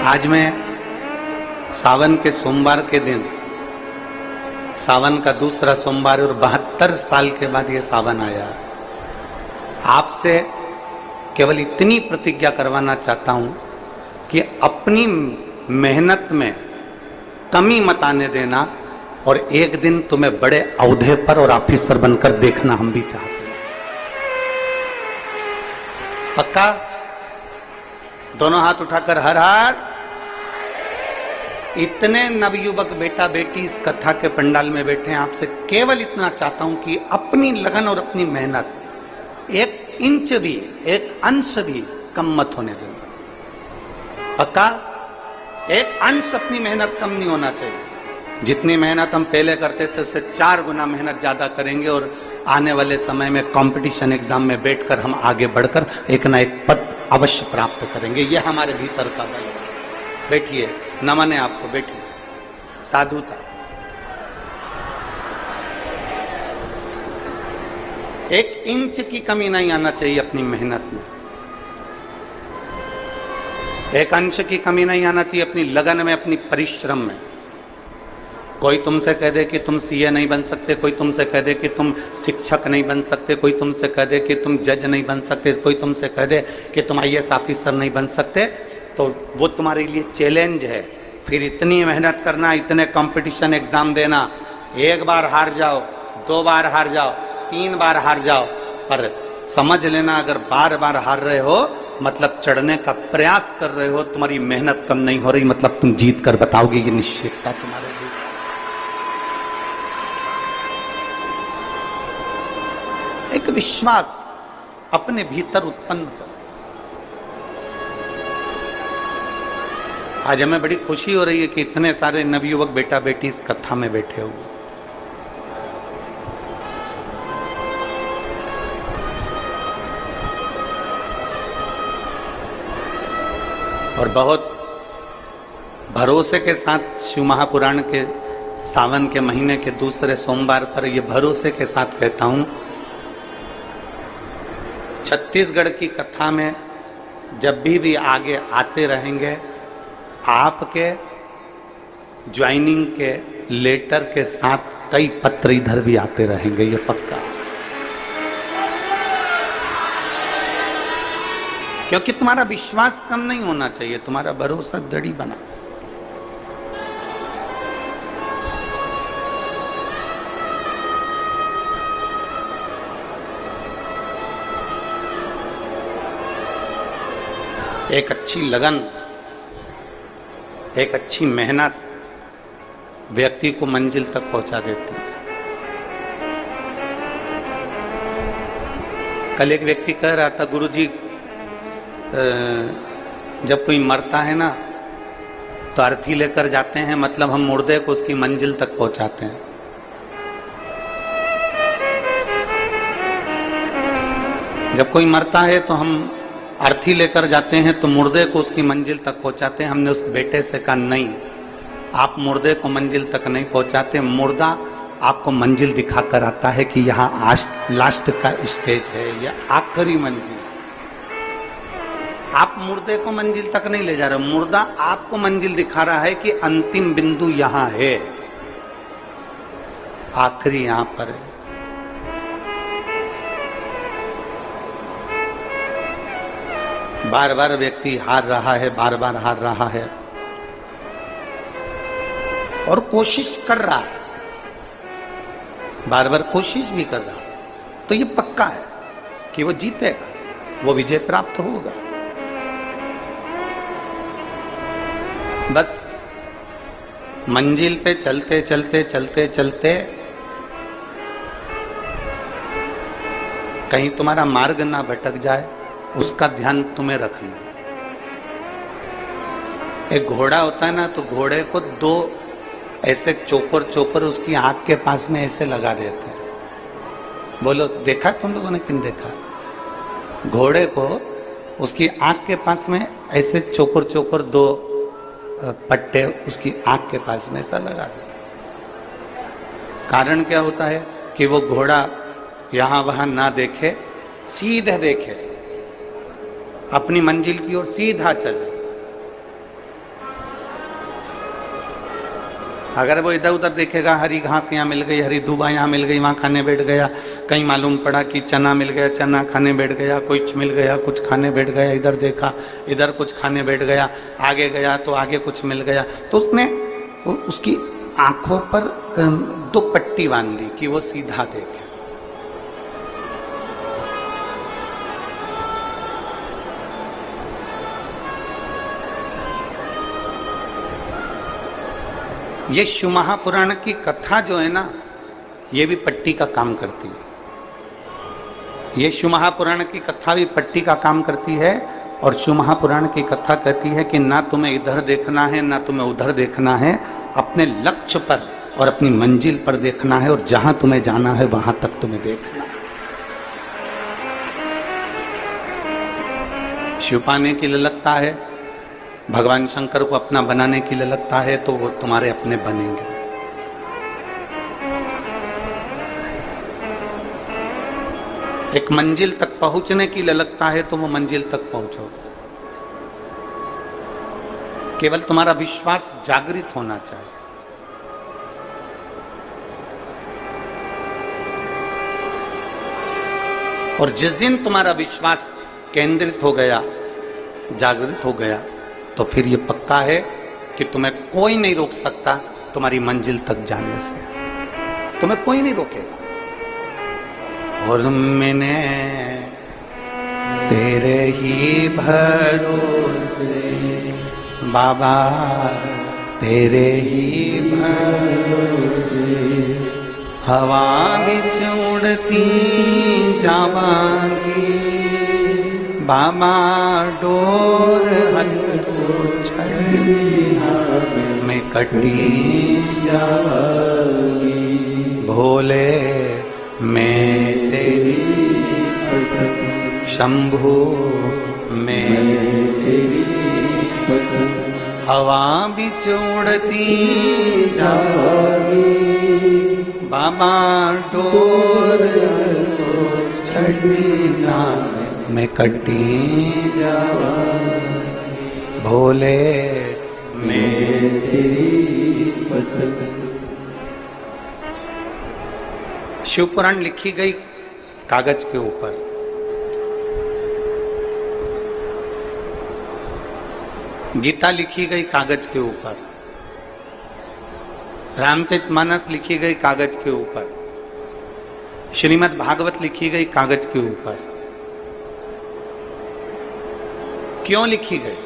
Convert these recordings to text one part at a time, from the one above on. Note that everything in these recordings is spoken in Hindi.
आज मैं सावन के सोमवार के दिन, सावन का दूसरा सोमवार और 72 साल के बाद ये सावन आया, आपसे केवल इतनी प्रतिज्ञा करवाना चाहता हूं कि अपनी मेहनत में कमी मत आने देना और एक दिन तुम्हें बड़े औहदे पर और ऑफिसर बनकर देखना हम भी चाहते हैं। पक्का? दोनों हाथ उठाकर हर हर। इतने नवयुवक बेटा बेटी इस कथा के पंडाल में बैठे हैं, आपसे केवल इतना चाहता हूं कि अपनी लगन और अपनी मेहनत एक इंच भी, एक अंश भी कम मत होने देना। पक्का? एक अंश अपनी मेहनत कम नहीं होना चाहिए। जितनी मेहनत हम पहले करते थे उससे 4 गुना मेहनत ज्यादा करेंगे और आने वाले समय में कंपटीशन एग्जाम में बैठकर हम आगे बढ़कर एक ना एक पद अवश्य प्राप्त करेंगे। यह हमारे भीतर का बल है। बैठिए, नमन है आपको, बैठिए। साधुता, एक इंच की कमी नहीं आना चाहिए अपनी मेहनत में, एक अंश की कमी नहीं आना चाहिए अपनी लगन में, अपनी परिश्रम में। कोई तुमसे कह दे कि तुम सीए नहीं बन सकते, कोई तुमसे कह दे कि तुम शिक्षक नहीं बन सकते, कोई तुमसे कह दे कि तुम जज नहीं बन सकते, कोई तुमसे कह दे कि तुम आईएएस ऑफिसर नहीं बन सकते, तो वो तुम्हारे लिए चैलेंज है। फिर इतनी मेहनत करना, इतने कंपटीशन एग्जाम देना, एक बार हार जाओ, 2 बार हार जाओ, 3 बार हार जाओ, पर समझ लेना अगर बार बार हार रहे हो मतलब चढ़ने का प्रयास कर रहे हो, तुम्हारी मेहनत कम नहीं हो रही, मतलब तुम जीत कर बताओगे, ये निश्चितता तुम्हारे लिए। एक विश्वास अपने भीतर उत्पन्न करो। आज हमें बड़ी खुशी हो रही है कि इतने सारे नवयुवक बेटा बेटी इस कथा में बैठे हुए। और बहुत भरोसे के साथ शिव महापुराण के सावन के महीने के दूसरे सोमवार पर यह भरोसे के साथ कहता हूं, छत्तीसगढ़ की कथा में जब भी आगे आते रहेंगे, आपके ज्वाइनिंग के लेटर के साथ कई पत्र इधर भी आते रहेंगे, ये पक्का। क्योंकि तुम्हारा विश्वास कम नहीं होना चाहिए, तुम्हारा भरोसा दृढ़ बना। एक अच्छी लगन, एक अच्छी मेहनत व्यक्ति को मंजिल तक पहुंचा देती है। कल एक व्यक्ति कह रहा था, गुरुजी जब कोई मरता है ना तो अर्थी लेकर जाते हैं, मतलब हम मुर्दे को उसकी मंजिल तक पहुंचाते हैं। जब कोई मरता है तो हम अर्थी लेकर जाते हैं, तो मुर्दे को उसकी मंजिल तक पहुंचाते हैं। हमने उस बेटे से कहा, नहीं, आप मुर्दे को मंजिल तक नहीं पहुंचाते, मुर्दा आपको मंजिल दिखाकर आता है कि यहाँ लास्ट का स्टेज है, या आखिरी मंजिल। आप मुर्दे को मंजिल तक नहीं ले जा रहे, मुर्दा आपको मंजिल दिखा रहा है कि अंतिम बिंदु यहां है, आखिरी यहां पर है। बार बार व्यक्ति हार रहा है, बार बार हार रहा है और कोशिश कर रहा है, बार बार कोशिश भी कर रहा है, तो ये पक्का है कि वो जीतेगा, वो विजय प्राप्त होगा। बस मंजिल पे चलते चलते चलते चलते कहीं तुम्हारा मार्ग ना भटक जाए, उसका ध्यान तुम्हें रखना। एक घोड़ा होता है ना, तो घोड़े को 2 ऐसे चोकर उसकी आंख के पास में ऐसे लगा देते हैं। बोलो, देखा तुम लोगों ने? किन देखा? घोड़े को उसकी आंख के पास में ऐसे चोकर 2 पट्टे उसकी आंख के पास में ऐसा लगा देते। कारण क्या होता है कि वो घोड़ा यहां वहां ना देखे, सीधे देखे, अपनी मंजिल की ओर सीधा चले। अगर वो इधर उधर देखेगा, हरी घास यहाँ मिल गई, हरी दूबा यहाँ मिल गई, वहाँ खाने बैठ गया, कहीं मालूम पड़ा कि चना मिल गया, चना खाने बैठ गया, कुछ मिल गया, कुछ खाने बैठ गया, इधर देखा इधर कुछ खाने बैठ गया, आगे गया तो आगे कुछ मिल गया, तो उसने उसकी आंखों पर 2 पट्टी बांध दी कि वो सीधा देखे। ये शिव महापुराण की कथा जो है ना, ये भी पट्टी का काम करती है। ये शिव महापुराण की कथा भी पट्टी का काम करती है। और शिव महापुराण की कथा कहती है कि ना तुम्हें इधर देखना है ना तुम्हें उधर देखना है, अपने लक्ष्य पर और अपनी मंजिल पर देखना है, और जहां तुम्हें जाना है वहां तक तुम्हें देखना है। शिव पाने के लिए लगता है, भगवान शंकर को अपना बनाने के लिए लगता है, तो वो तुम्हारे अपने बनेंगे। एक मंजिल तक पहुंचने के लिए लगता है तो वो मंजिल तक पहुंचोगे। केवल तुम्हारा विश्वास जागृत होना चाहिए। और जिस दिन तुम्हारा विश्वास केंद्रित हो गया, जागृत हो गया, तो फिर ये पक्का है कि तुम्हें कोई नहीं रोक सकता तुम्हारी मंजिल तक जाने से। तुम्हें कोई नहीं रोकेगा। और मैंने तेरे ही भरोसे बाबा, तेरे ही भरोसे हवा बिच उड़ती जावांगी बाबा, डोर हथों छड़ी मैं कटी जावांगी, भोले मैं तेरी शंभु मैं तेरी हवा बिच उड़ती जावांगी बाबा, डोर छड़ी ना मैं कटी जावांगी, भोले मैं तेरी पतंग। शिव पुराण लिखी गई कागज के ऊपर। गीता लिखी गई कागज के ऊपर। रामचरितमानस लिखी गई कागज के ऊपर। श्रीमद् भागवत लिखी गई कागज के ऊपर। क्यों लिखी गई?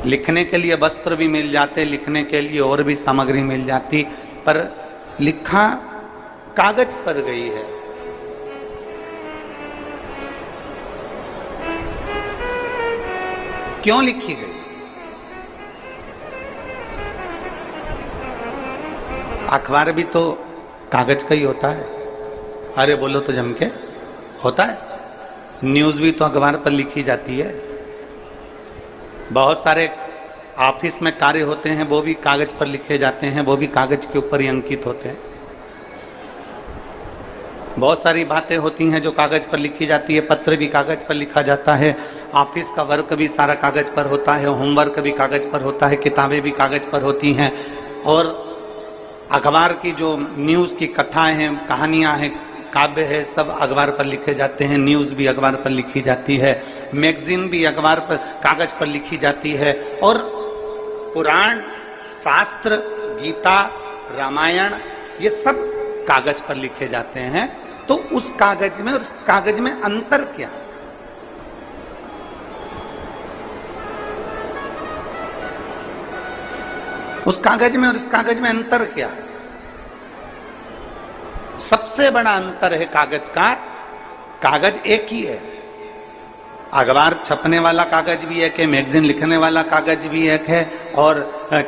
लिखने के लिए वस्त्र भी मिल जाते, लिखने के लिए और भी सामग्री मिल जाती, पर लिखा कागज पर गई है। क्यों लिखी गई? अखबार भी तो कागज का ही होता है। अरे बोलो तो जम के होता है। न्यूज भी तो अखबार पर लिखी जाती है। बहुत सारे ऑफिस में कार्य होते हैं, वो भी कागज पर लिखे जाते हैं, वो भी कागज के ऊपर ही अंकित होते हैं। बहुत सारी बातें होती हैं जो कागज पर लिखी जाती है। पत्र भी कागज पर लिखा जाता है। ऑफिस का वर्क भी सारा कागज पर होता है। होमवर्क भी कागज पर होता है। किताबें भी कागज पर होती हैं। और अखबार की जो न्यूज़ की कथाएं हैं, कहानियां हैं, काव्य है, सब अखबार पर लिखे जाते हैं। न्यूज़ भी अखबार पर लिखी जाती है। मैगजीन भी अखबार पर कागज पर लिखी जाती है। और पुराण, शास्त्र, गीता, रामायण, ये सब कागज पर लिखे जाते हैं। तो उस कागज में और उस कागज में अंतर क्या? उस कागज में और इस कागज में अंतर क्या? सबसे बड़ा अंतर है कागज का, कागज एक ही है। अखबार छपने वाला कागज भी एक है, मैगजीन लिखने वाला कागज भी एक है, और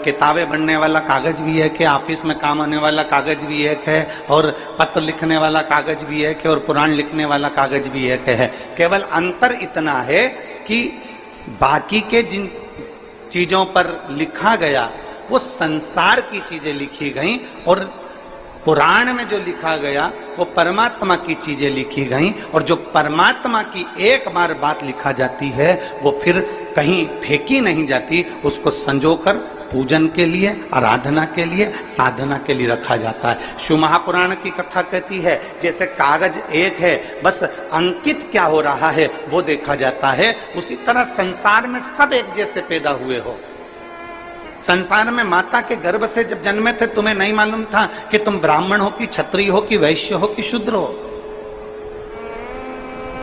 किताबें बनने वाला कागज भी एक है, ऑफिस में काम होने वाला कागज भी एक है, और पत्र लिखने वाला कागज भी एक है, और पुराण लिखने वाला कागज भी एक है। केवल अंतर इतना है कि बाकी के जिन चीजों पर लिखा गया वो संसार की चीजें लिखी गई, और पुराण में जो लिखा गया वो परमात्मा की चीजें लिखी गई। और जो परमात्मा की एक बार बात लिखा जाती है वो फिर कहीं फेंकी नहीं जाती, उसको संजोकर पूजन के लिए, आराधना के लिए, साधना के लिए रखा जाता है। शिव महापुराण की कथा कहती है जैसे कागज एक है, बस अंकित क्या हो रहा है वो देखा जाता है, उसी तरह संसार में सब एक जैसे पैदा हुए हो। संसार में माता के गर्भ से जब जन्मे थे तुम्हें नहीं मालूम था कि तुम ब्राह्मण हो कि क्षत्रिय हो कि वैश्य हो कि शूद्र हो।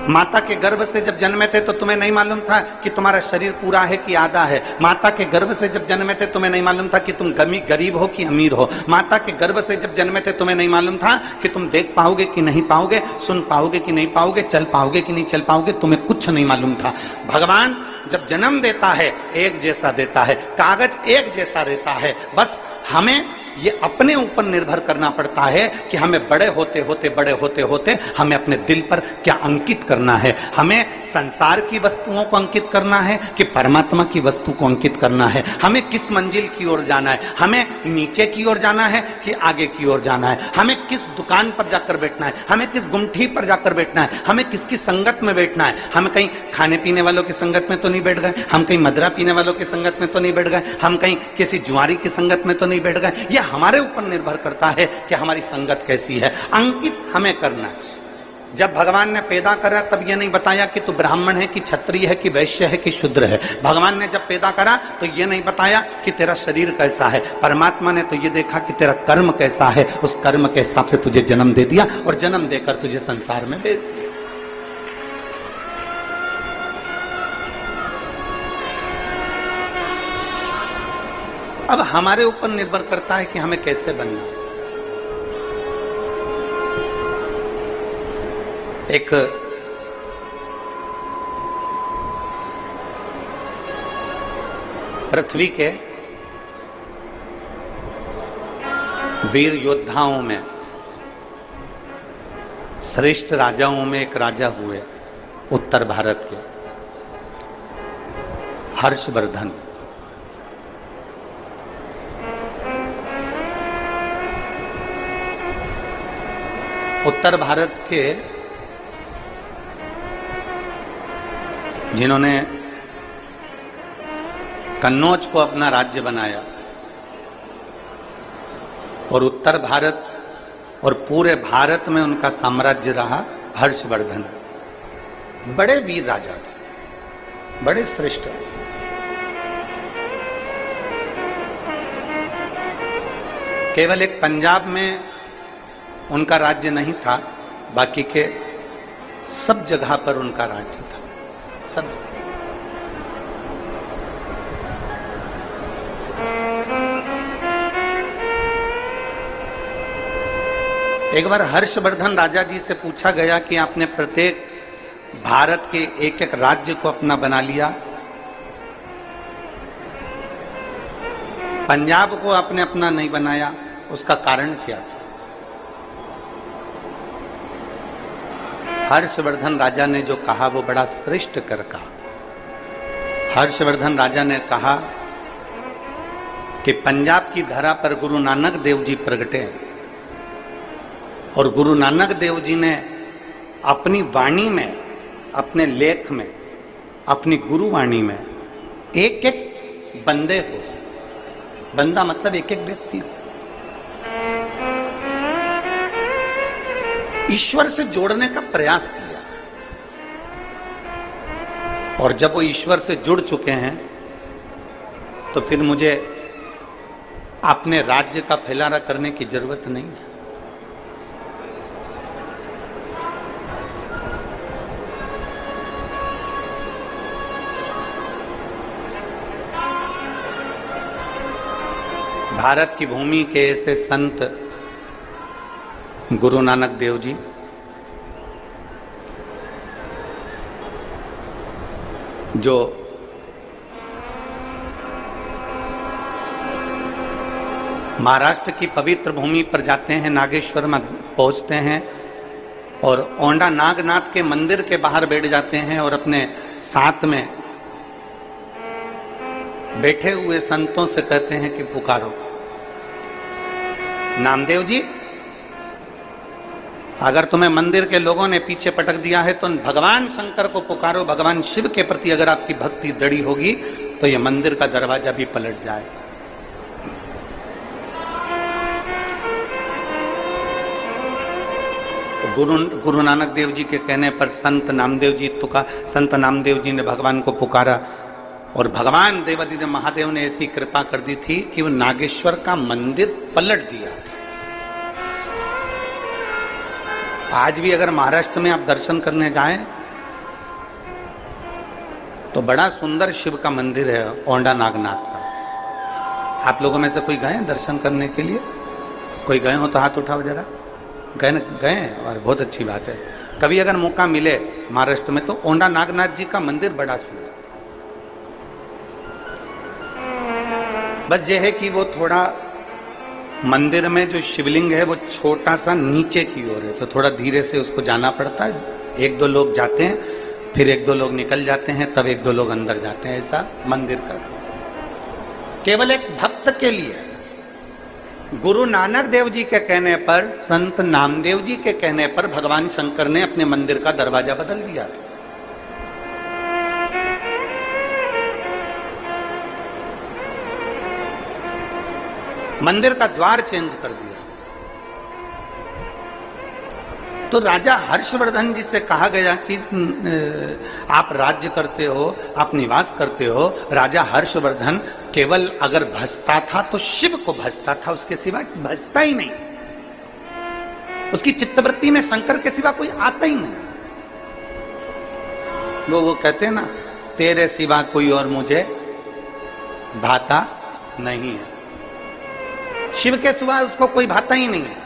माता के गर्भ से जब जन्मे थे तो तुम्हें नहीं मालूम था कि तुम्हारा शरीर पूरा है कि आधा है। माता के गर्भ से जब जन्मे थे तुम्हें नहीं मालूम था कि तुम गरीब हो कि अमीर हो। माता के गर्भ से जब जन्मे थे तुम्हें नहीं मालूम था कि तुम देख पाओगे कि नहीं पाओगे, सुन पाओगे कि नहीं पाओगे, चल पाओगे कि नहीं चल पाओगे, तुम्हें कुछ नहीं मालूम था। भगवान जब जन्म देता है एक जैसा देता है, कागज एक जैसा रहता है, बस हमें ये अपने ऊपर निर्भर करना पड़ता है कि हमें बड़े होते होते हमें अपने दिल पर क्या अंकित करना है। हमें संसार की वस्तुओं को अंकित करना है कि परमात्मा की वस्तु को अंकित करना है। हमें किस मंजिल की ओर जाना है, हमें नीचे की ओर जाना है कि आगे की ओर जाना है, हमें किस दुकान पर जाकर बैठना है, हमें किस गुमठी पर जाकर बैठना है, हमें किसकी संगत में बैठना है। हम कहीं खाने पीने वालों की संगत में तो नहीं बैठ गए, हम कहीं मदरा पीने वालों की संगत में तो नहीं बैठ गए, हम कहीं किसी जुआरी की संगत में तो नहीं बैठ गए। यह हमारे ऊपर निर्भर करता है कि हमारी संगत कैसी है। अंकित हमें करना है। जब भगवान ने पैदा करा तब यह नहीं बताया कि तू ब्राह्मण है कि क्षत्रिय है कि वैश्य है कि शूद्र है। भगवान ने जब पैदा करा तो यह नहीं बताया कि तेरा शरीर कैसा है। परमात्मा ने तो यह देखा कि तेरा कर्म कैसा है, उस कर्म के हिसाब से तुझे जन्म दे दिया और जन्म देकर तुझे संसार में भेज दिया। अब हमारे ऊपर निर्भर करता है कि हमें कैसे बनना है। एक पृथ्वी के वीर योद्धाओं में श्रेष्ठ राजाओं में एक राजा हुए उत्तर भारत के, हर्षवर्धन। उत्तर भारत के जिन्होंने कन्नौज को अपना राज्य बनाया और उत्तर भारत और पूरे भारत में उनका साम्राज्य रहा, हर्षवर्धन। बड़े वीर राजा थे, बड़े श्रेष्ठ। केवल एक पंजाब में उनका राज्य नहीं था, बाकी के सब जगह पर उनका राज्य था, सब। एक बार हर्षवर्धन राजा जी से पूछा गया कि आपने प्रत्येक भारत के एक एक राज्य को अपना बना लिया, पंजाब को आपने अपना नहीं बनाया, उसका कारण क्या था? हर्षवर्धन राजा ने जो कहा वो बड़ा श्रेष्ठ कर कहा। हर्षवर्धन राजा ने कहा कि पंजाब की धरा पर गुरु नानक देव जी प्रगटे और गुरु नानक देव जी ने अपनी वाणी में, अपने लेख में, अपनी गुरुवाणी में एक एक बंदे को, बंदा मतलब एक एक व्यक्ति को ईश्वर से जोड़ने का प्रयास किया। और जब वो ईश्वर से जुड़ चुके हैं तो फिर मुझे अपने राज्य का फैलाना करने की जरूरत नहीं है। भारत की भूमि के ऐसे संत गुरु नानक देव जी, जो महाराष्ट्र की पवित्र भूमि पर जाते हैं, नागेश्वर में पहुंचते हैं और औंडा नागनाथ के मंदिर के बाहर बैठ जाते हैं और अपने साथ में बैठे हुए संतों से कहते हैं कि पुकारो। नामदेव जी, अगर तुम्हें मंदिर के लोगों ने पीछे पटक दिया है तो भगवान शंकर को पुकारो। भगवान शिव के प्रति अगर आपकी भक्ति दृढ़ होगी तो यह मंदिर का दरवाजा भी पलट जाए। गुरु नानक देव जी के कहने पर संत नामदेव जी ने भगवान को पुकारा और भगवान देवादिदेव महादेव ने ऐसी कृपा कर दी थी कि वो नागेश्वर का मंदिर पलट दिया था। आज भी अगर महाराष्ट्र में आप दर्शन करने जाएं तो बड़ा सुंदर शिव का मंदिर है औंडा नागनाथ का। आप लोगों में से कोई गए दर्शन करने के लिए? कोई गए हो तो हाथ उठाओ जरा। गए और बहुत अच्छी बात है। कभी अगर मौका मिले महाराष्ट्र में तो औंडा नागनाथ जी का मंदिर बड़ा सुंदर। बस ये है कि वो थोड़ा मंदिर में जो शिवलिंग है वो छोटा सा नीचे की ओर है, तो थोड़ा धीरे से उसको जाना पड़ता है। एक दो लोग जाते हैं, फिर एक दो लोग निकल जाते हैं, तब एक दो लोग अंदर जाते हैं। ऐसा मंदिर का केवल एक भक्त के लिए। गुरु नानक देव जी के कहने पर, संत नामदेव जी के कहने पर भगवान शंकर ने अपने मंदिर का दरवाजा बदल दिया था। मंदिर का द्वार चेंज कर दिया। तो राजा हर्षवर्धन जी से कहा गया कि आप राज्य करते हो, आप निवास करते हो। राजा हर्षवर्धन केवल अगर भजता था तो शिव को भजता था, उसके सिवा भजता ही नहीं। उसकी चित्तवृत्ति में शंकर के सिवा कोई आता ही नहीं। वो कहते हैं ना, तेरे सिवा कोई और मुझे भाता नहीं है। शिव के सिवा उसको कोई भाता ही नहीं है।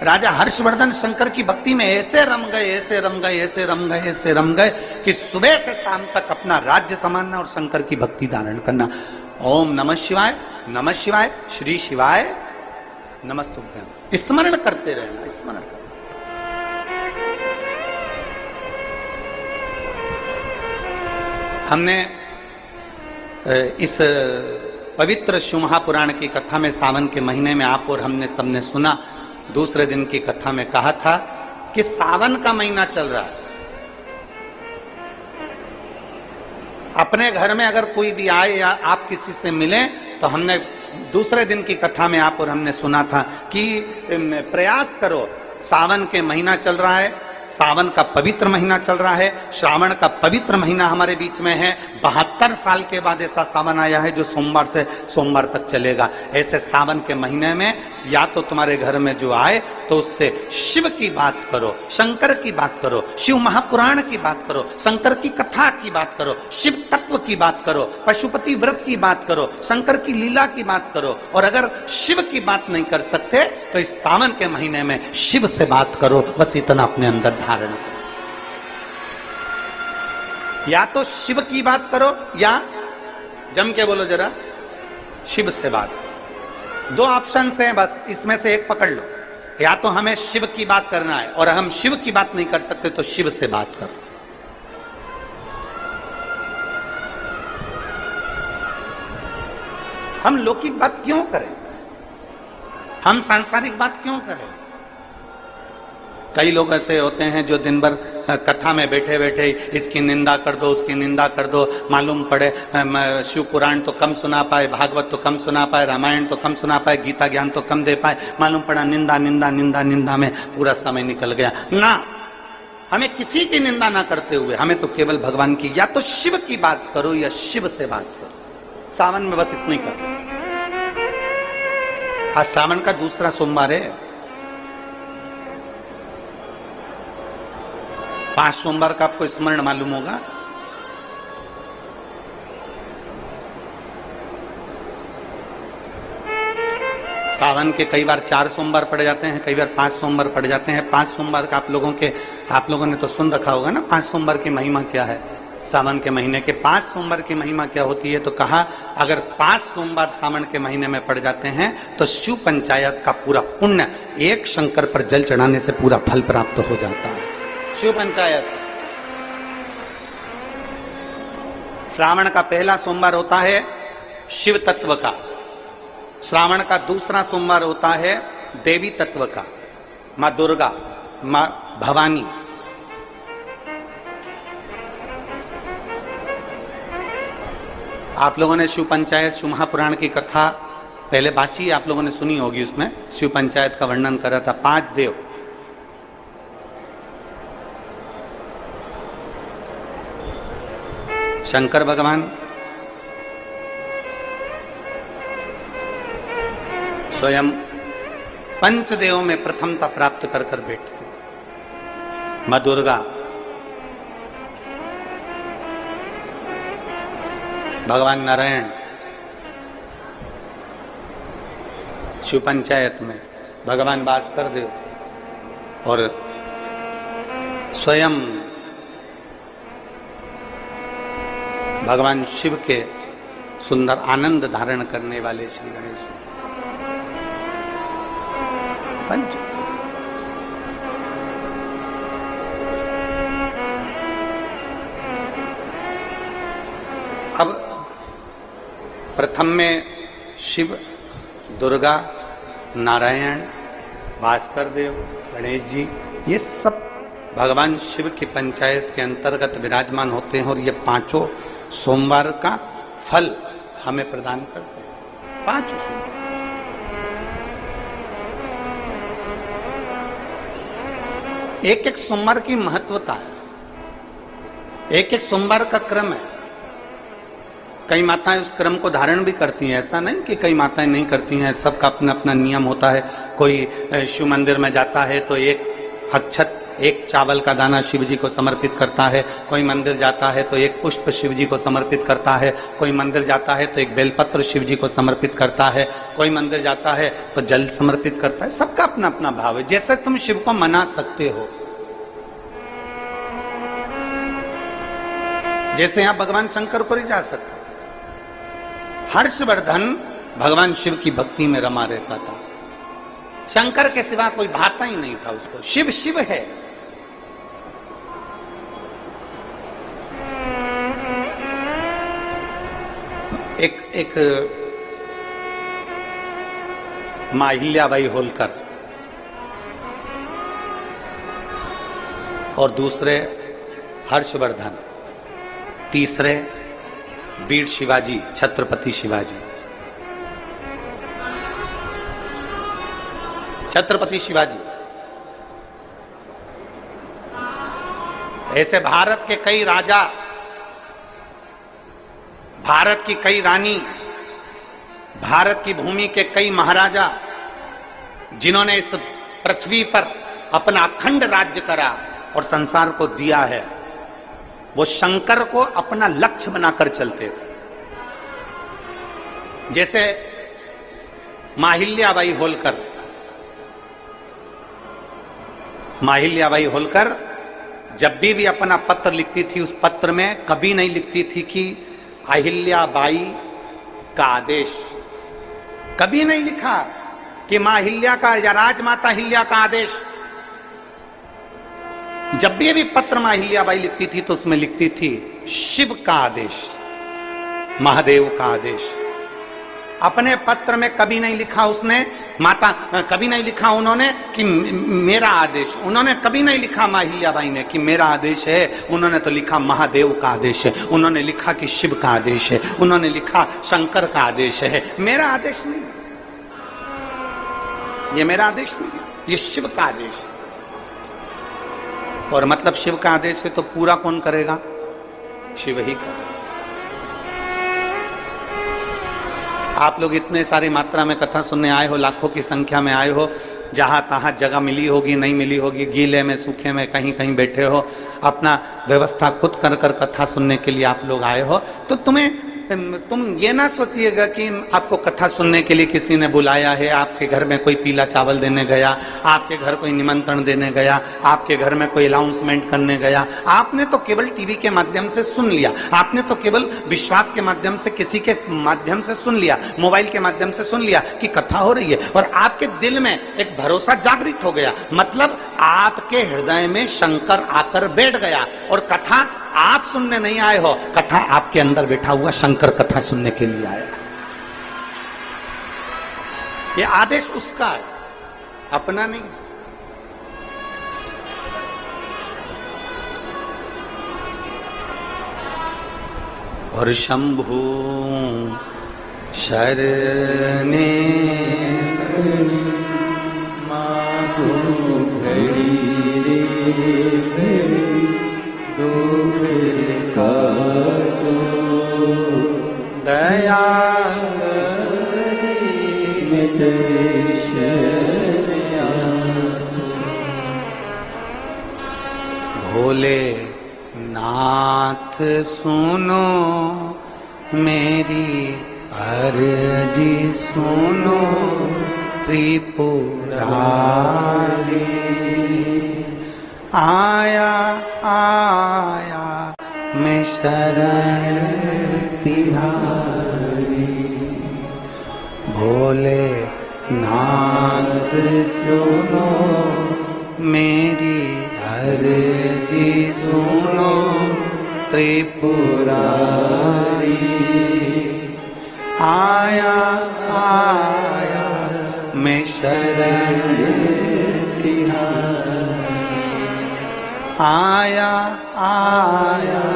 राजा हर्षवर्धन शंकर की भक्ति में ऐसे रम गए कि सुबह से शाम तक अपना राज्य संभालना और शंकर की भक्ति धारण करना। ओम नमः शिवाय, श्री शिवाय नमस्तुभ्यं, स्मरण करते रहना, स्मरण करना। हमने इस पवित्र शिव महापुराण की कथा में सावन के महीने में आप और हमने सबने सुना। दूसरे दिन की कथा में कहा था कि सावन का महीना चल रहा है। अपने घर में अगर कोई भी आए या आप किसी से मिले तो हमने दूसरे दिन की कथा में आप और हमने सुना था कि प्रयास करो। सावन के महीना चल रहा है, सावन का पवित्र महीना चल रहा है, श्रावण का पवित्र महीना हमारे बीच में है। 72 साल के बाद ऐसा सावन आया है जो सोमवार से सोमवार तक चलेगा। ऐसे सावन के महीने में या तो तुम्हारे घर में जो आए तो उससे शिव की बात करो, शंकर की बात करो, शिव महापुराण की बात करो, शंकर की कथा की बात करो, शिव तत्व की बात करो, पशुपति व्रत की बात करो, शंकर की लीला की बात करो। और अगर शिव की बात नहीं कर सकते तो इस सावन के महीने में शिव से बात करो। बस इतना अपने अंदर धारण करो। या तो शिव की बात करो या जम के बोलो जरा, शिव से बात। दो ऑप्शन हैं, बस इसमें से एक पकड़ लो। या तो हमें शिव की बात करना है और हम शिव की बात नहीं कर सकते तो शिव से बात करो। हम लौकिक बात क्यों करें? हम सांसारिक बात क्यों करें? कई लोग ऐसे होते हैं जो दिन भर कथा में बैठे बैठे इसकी निंदा कर दो, उसकी निंदा कर दो। मालूम पड़े शिव पुराण तो कम सुना पाए, भागवत तो कम सुना पाए, रामायण तो कम सुना पाए, गीता ज्ञान तो कम दे पाए। मालूम पड़ा निंदा में पूरा समय निकल गया ना। हमें किसी की निंदा ना करते हुए हमें तो केवल भगवान की, या तो शिव की बात करो या शिव से बात करो। सावन में बस इतना ही करो। आज सावन का दूसरा सोमवार है। 5 सोमवार का आपको स्मरण मालूम होगा। सावन के कई बार 4 सोमवार पड़ जाते हैं, कई बार 5 सोमवार पड़ जाते हैं। 5 सोमवार का आप लोगों ने तो सुन रखा होगा ना, 5 सोमवार की महिमा क्या है। सावन के महीने के 5 सोमवार की महिमा क्या होती है? तो कहा अगर 5 सोमवार सावन के महीने में पड़ जाते हैं तो शिव पंचायत का पूरा पुण्य एक शंकर पर जल चढ़ाने से पूरा फल प्राप्त हो जाता है। शिव पंचायत। श्रावण का पहला सोमवार होता है शिव तत्व का, श्रावण का दूसरा सोमवार होता है देवी तत्व का, मां दुर्गा, मां भवानी। आप लोगों ने शिव पंचायत शिव महापुराण की कथा पहले बाची, आप लोगों ने सुनी होगी। उसमें शिव पंचायत का वर्णन करा था। 5 देव, शंकर भगवान स्वयं पंचदेव में प्रथमता प्राप्त कर कर बैठते। मां दुर्गा भगवान नारायण शिव पंचायत में, भगवान भास्कर देव और स्वयं भगवान शिव के सुंदर आनंद धारण करने वाले श्री गणेश पंच। अब प्रथम में शिव, दुर्गा, नारायण, भास्कर देव, गणेश जी, ये सब भगवान शिव की पंचायत के अंतर्गत विराजमान होते हैं और ये पांचों सोमवार का फल हमें प्रदान करते हैं। पांचों सोमवार एक एक सोमवार की महत्वता है, एक एक सोमवार का क्रम है। कई माताएं उस क्रम को धारण भी करती हैं, ऐसा नहीं कि कई माताएं नहीं करती हैं, सबका अपना अपना नियम होता है। कोई शिव मंदिर में जाता है तो एक अक्षत, एक चावल का दाना शिव जी को समर्पित करता है, कोई मंदिर जाता है तो एक पुष्प शिव जी को समर्पित करता है, कोई मंदिर जाता है तो एक बेलपत्र शिव जी को समर्पित करता है, कोई मंदिर जाता है तो जल समर्पित करता है। सबका अपना अपना भाव है, जैसे तुम शिव को मना सकते हो। जैसे यहां भगवान शंकर को ही जा सकते। हर्षवर्धन भगवान शिव की भक्ति में रमा रहता था, शंकर के सिवा कोई भाता ही नहीं था उसको। शिव शिव है। एक मां अहिल्याबाई होलकर और दूसरे हर्षवर्धन, तीसरे वीर शिवाजी, छत्रपति शिवाजी। छत्रपति शिवाजी ऐसे भारत के कई राजा, भारत की कई रानी, भारत की भूमि के कई महाराजा, जिन्होंने इस पृथ्वी पर अपना अखंड राज्य करा और संसार को दिया है, वो शंकर को अपना लक्ष्य बनाकर चलते थे। जैसे मां अहिल्याबाई होलकर, मां अहिल्याबाई होलकर जब भी अपना पत्र लिखती थी, उस पत्र में कभी नहीं लिखती थी कि अहिल्याबाई का आदेश, कभी नहीं लिखा कि मां अहिल्या का या राजमाता अहिल्या का आदेश। जब भी पत्र मां अहिल्याबाई लिखती थी तो उसमें लिखती थी शिव का आदेश, महादेव का आदेश। अपने पत्र में कभी नहीं लिखा उसने माता, कभी नहीं लिखा उन्होंने कि मेरा आदेश, उन्होंने कभी नहीं लिखा मां अहिल्याबाई ने कि मेरा आदेश है। उन्होंने तो लिखा महादेव का आदेश है, उन्होंने लिखा कि शिव का आदेश है, उन्होंने लिखा शंकर का आदेश है। मेरा आदेश नहीं, ये मेरा आदेश नहीं है, ये शिव का आदेश है। और मतलब शिव का आदेश है तो पूरा कौन करेगा? शिव ही करेगा। आप लोग इतने सारी मात्रा में कथा सुनने आए हो, लाखों की संख्या में आए हो, जहां तहां जगह मिली होगी, नहीं मिली होगी, गीले में सूखे में कहीं कहीं बैठे हो, अपना व्यवस्था खुद कर कर कथा सुनने के लिए आप लोग आए हो, तो तुम ये ना सोचिएगा कि आपको कथा सुनने के लिए किसी ने बुलाया है, आपके घर में कोई पीला चावल देने गया, आपके घर कोई निमंत्रण देने गया, आपके घर में कोई अनाउंसमेंट करने गया। आपने तो केवल टीवी के माध्यम से सुन लिया, आपने तो केवल विश्वास के माध्यम से, किसी के माध्यम से सुन लिया, मोबाइल के माध्यम से सुन लिया कि कथा हो रही है, और आपके दिल में एक भरोसा जागृत हो गया। मतलब आपके हृदय में शंकर आकर बैठ गया, और कथा आप सुनने नहीं आए हो, कथा आपके अंदर बैठा हुआ शंकर कथा सुनने के लिए आया। ये आदेश उसका है, अपना नहीं। और शंभु शरणे माधु घड़ी रे घड़ी दुख काटो दया करी मैं तेरे शरण भोले नाथ सुनो मेरी अर्जी सुनो त्रिपुरारी आया आया मैं शरण तिहारी भोले नाथ सुनो मेरी अर्जी सुनो त्रिपुरारी आया आया मैं शरण तिहारी आया आया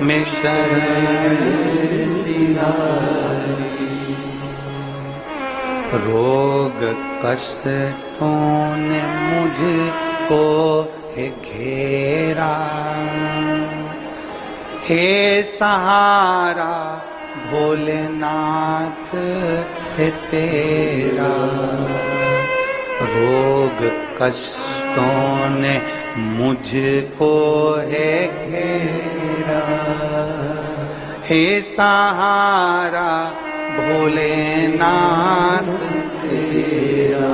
मैं शरण तिहारी रोग कष्टों ने मुझको घेरा हे सहारा भोलेनाथ है तेरा रोग कष्टों ने मुझको है घेरा हे सहारा भोलेनाथ तेरा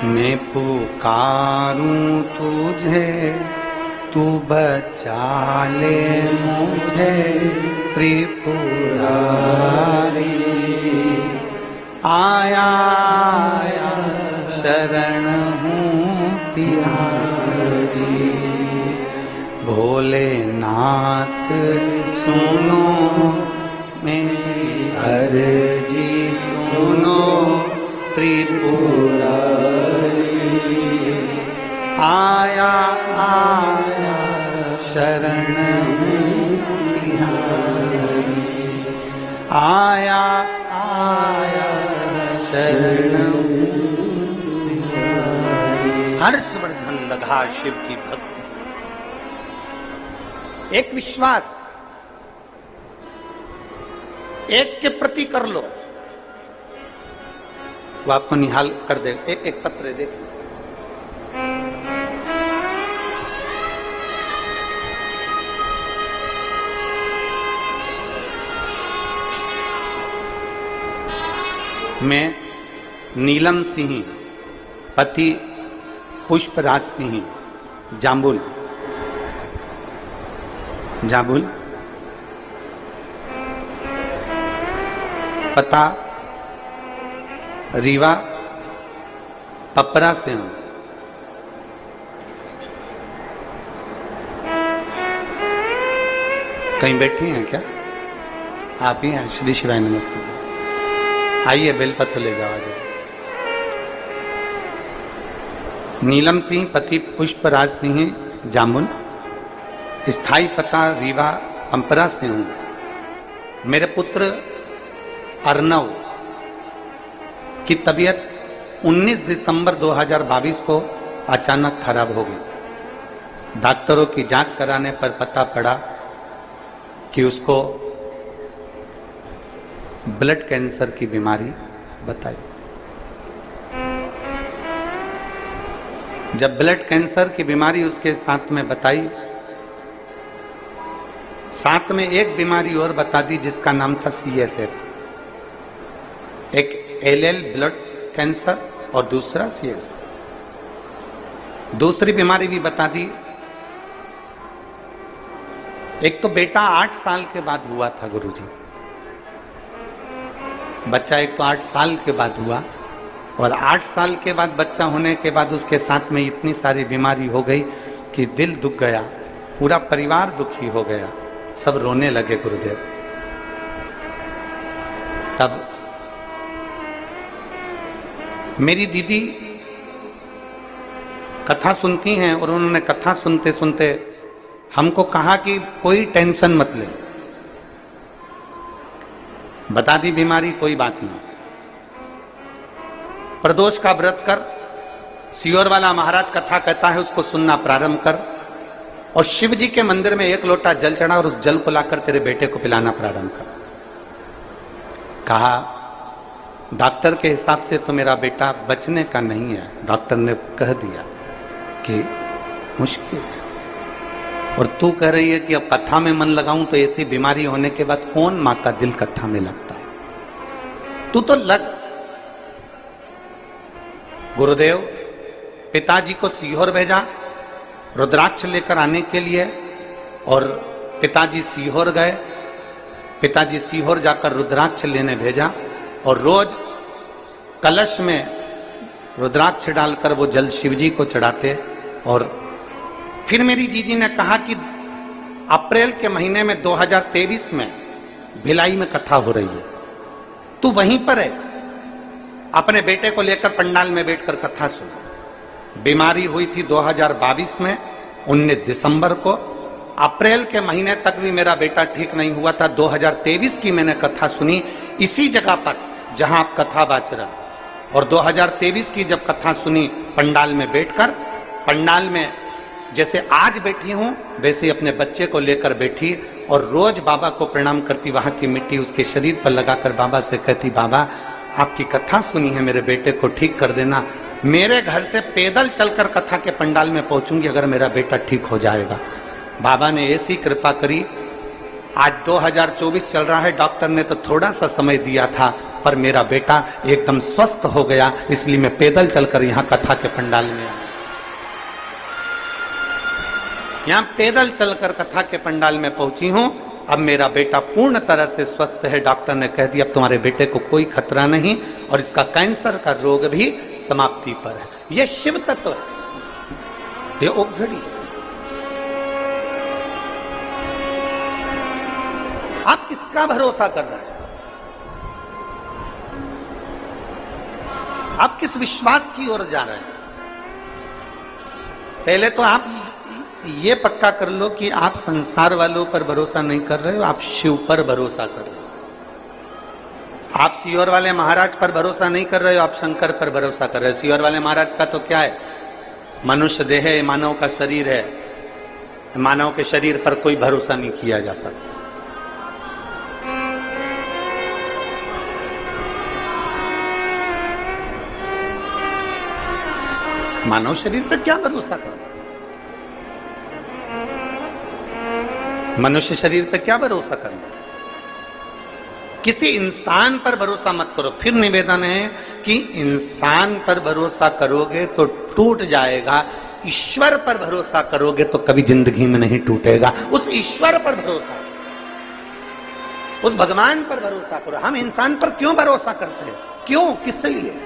मैं पुकारूं तुझे तू बचा ले मुझे त्रिपुरारी आया आया शरण हूँ तिहारी भोलेनाथ सुनो मेरी अर्जी सुनो त्रिपुरारी आया आया शरण हूँ तिहारी आया आया शरण हूँ तिहारी। हर्षवर्धन लगा शिव की भक्ति एक विश्वास एक के प्रति कर लो वो आपको निहाल कर दे। एक पत्र है देखिए मैं नीलम सिंह पति पुष्पराज सिंह जाम्बुल जाम्बुल पता रीवा पपरा से हूं कहीं बैठी हैं क्या आप ही हैं? श्री शिवाय नमस्ते आइए बेलपत्र ले जाओ आज। नीलम सिंह पति पुष्पराज सिंह जामुन स्थाई पता रीवा पंपरा से हूं। मेरे पुत्र अर्नव की तबीयत 19 दिसंबर 2022 को अचानक खराब हो गई। डॉक्टरों की जांच कराने पर पता पड़ा कि उसको ब्लड कैंसर की बीमारी बताई। जब ब्लड कैंसर की बीमारी उसके साथ में बताई, साथ में एक बीमारी और बता दी जिसका नाम था CSF, एक LL ब्लड कैंसर और दूसरा CSF। दूसरी बीमारी भी बता दी। एक तो बेटा 8 साल के बाद हुआ था गुरुजी, बच्चा एक तो 8 साल के बाद हुआ और 8 साल के बाद बच्चा होने के बाद उसके साथ में इतनी सारी बीमारी हो गई कि दिल दुख गया, पूरा परिवार दुखी हो गया, सब रोने लगे गुरुदेव। तब मेरी दीदी कथा सुनती हैं और उन्होंने कथा सुनते सुनते हमको कहा कि कोई टेंशन मत ले, बता दी बीमारी, कोई बात नहीं, प्रदोष का व्रत कर, सियोर वाला महाराज कथा कहता है उसको सुनना प्रारंभ कर, और शिव जी के मंदिर में 1 लोटा जल चढ़ा और उस जल को लाकर तेरे बेटे को पिलाना प्रारंभ कर। कहा डॉक्टर के हिसाब से तो मेरा बेटा बचने का नहीं है। डॉक्टर ने कह दिया कि मुश्किल है, और तू कह रही है कि अब कथा में मन लगाऊं तो ऐसी बीमारी होने के बाद कौन मां का दिल कथा में लगता है, तू तो लग। गुरुदेव पिताजी को सीहोर भेजा रुद्राक्ष लेकर आने के लिए, और पिताजी सीहोर गए। पिताजी सीहोर जाकर रुद्राक्ष लेने भेजा, और रोज कलश में रुद्राक्ष डालकर वो जल शिवजी को चढ़ाते। और फिर मेरी जीजी ने कहा कि अप्रैल के महीने में 2023 में भिलाई में कथा हो रही है, तू वहीं पर है, अपने बेटे को लेकर पंडाल में बैठकर कथा सुन। बीमारी हुई थी 2022 में 19 दिसंबर को। अप्रैल के महीने तक भी मेरा बेटा ठीक नहीं हुआ था। 2023 की मैंने कथा सुनी इसी जगह पर जहां आप कथा बाच रहे, और 2023 की जब कथा सुनी पंडाल में बैठकर, पंडाल में जैसे आज बैठी हूं वैसे अपने बच्चे को लेकर बैठी, और रोज बाबा को प्रणाम करती, वहां की मिट्टी उसके शरीर पर लगाकर बाबा से कहती, बाबा आपकी कथा सुनी है, मेरे बेटे को ठीक कर देना। मेरे घर से पैदल चलकर कथा के पंडाल में पहुंचूंगी अगर मेरा बेटा ठीक हो जाएगा। बाबा ने ऐसी कृपा करी। आज 2024 चल रहा है, डॉक्टर ने तो थोड़ा सा समय दिया था, पर मेरा बेटा एकदम स्वस्थ हो गया, इसलिए मैं पैदल चलकर यहां कथा के पंडाल में आया। यहां पैदल चलकर कथा के पंडाल में पहुंची हूं। अब मेरा बेटा पूर्ण तरह से स्वस्थ है। डॉक्टर ने कह दिया अब तुम्हारे बेटे को कोई खतरा नहीं, और इसका कैंसर का रोग भी समाप्ति पर है। यह शिव तत्व है, ये औघड़ी है। आप किसका भरोसा कर रहे हैं? आप किस विश्वास की ओर जा रहे हैं? पहले तो आप ये पक्का कर लो कि आप संसार वालों पर भरोसा नहीं कर रहे हो, आप शिव पर भरोसा कर रहे हो। आप सीहोर वाले महाराज पर भरोसा नहीं कर रहे हो, आप शंकर पर भरोसा कर रहे हो। सीहोर वाले महाराज का तो क्या है, मनुष्य देह है, मानव का शरीर है, मानव के शरीर पर कोई भरोसा नहीं किया जा सकता। मानव शरीर पर क्या भरोसा करो, मनुष्य शरीर पर क्या भरोसा करना। किसी इंसान पर भरोसा मत करो। फिर निवेदन है कि इंसान पर भरोसा करोगे तो टूट जाएगा, ईश्वर पर भरोसा करोगे तो कभी जिंदगी में नहीं टूटेगा। उस ईश्वर पर भरोसा, उस भगवान पर भरोसा करो। हम इंसान पर क्यों भरोसा करते हैं? क्यों, किस लिए?